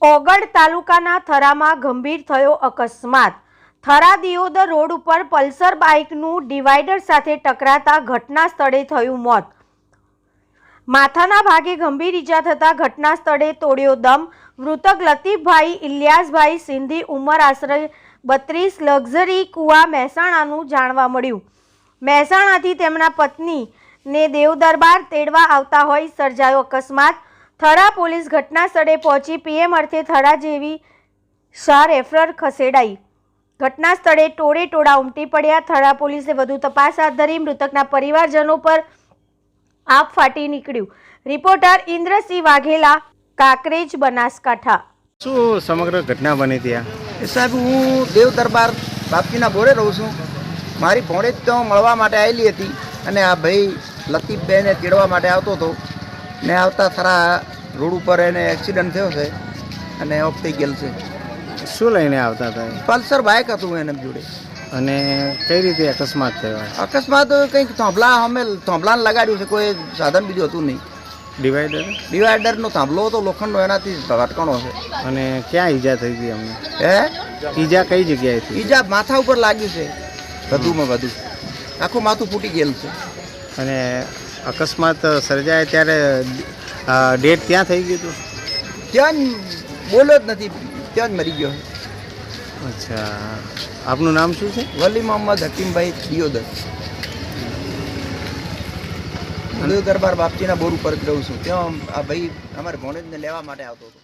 ઓગળ તાલુકાના થરામાં ગંભીર થયો અકસ્માત। થરા દિયોદર રોડ ઉપર પલ્સર બાઇકનું ડિવાઈડર સાથે ટકરાતા ઘટના સ્થળે થયું મોત। માથાના ભાગે ગંભીર ઈજા થતા ઘટના સ્થળે તોડ્યો દમ। મૃતક લતીફભાઈ ઇલિયાસભાઈ સિંધી ઉંમર આશરે 32 લક્ઝરી કુવા મહેસાણાનું જાણવા મળ્યું। મહેસાણાથી તેમના પત્નીને દેવદરબાર તેડવા આવતા હોય સર્જાયો અકસ્માત। થરા પોલીસ ઘટના સ્થળે પહોંચી પીએમ અર્થે થરા જેવી શાહ રેફર ખસેડાઈ। ઘટના સ્થળે ટોળે ટોળા ઉમટી પડ્યા। થરા પોલીસે વધુ તપાસ હાથ ધરી। મૃતકના પરિવારજનો પર આગ ફાટી નીકળ્યું। રિપોર્ટર ઇન્દ્રસિંહ વાઘેલા, કાંકરેજ, બનાસકાંઠા। શું સમગ્ર ઘટના બની ત્યાં? સાહેબ, હું દેવ દરબાર બાપજીના બોરે રહું છું। મારી ભોણેજ તો મળવા માટે આવેલી હતી અને આ ભાઈ લતીફભાઈને તેડવા માટે આવતો હતો ને આવતા થરા રોડ ઉપર એને એક્સિડન્ટ થયો છે અને ઓફ થઈ ગયેલ છે। શું લઈને આવતા હતા? પલ્સર બાઇક હતું એને જોડે। અને કઈ રીતે અકસ્માત થયો? અકસ્માત કંઈક થોંભલાને લગાડ્યું છે, કોઈ સાધન બીજું હતું નહીં। ડિવાઈડરનો થાંભલો હતો લોખંડનો, એનાથી ભટકણો છે। અને ક્યાં ઈજા થઈ હતી અમને? ઈજા કઈ જગ્યાએ થઈ? ઈજા માથા ઉપર લાગ્યું છે, વધુમાં વધુ આખું માથું ફૂટી ગયેલું છે। અને અકસ્માત સર્જાય ત્યારે ડેટ ત્યાં થઈ ગયું હતું? ત્યાં જ બોલ્યો જ નથી, ત્યાં જ મરી ગયો છે। અચ્છા, આપનું નામ શું છે? વલી મોહમ્મદ હકીમભાઈ દિયોદર। દેવ દરબાર બાપજીના બોર ઉપર જ રહું છું। ત્યાં આ ભાઈ અમારે ભોણેજને લેવા માટે આવતો હતો।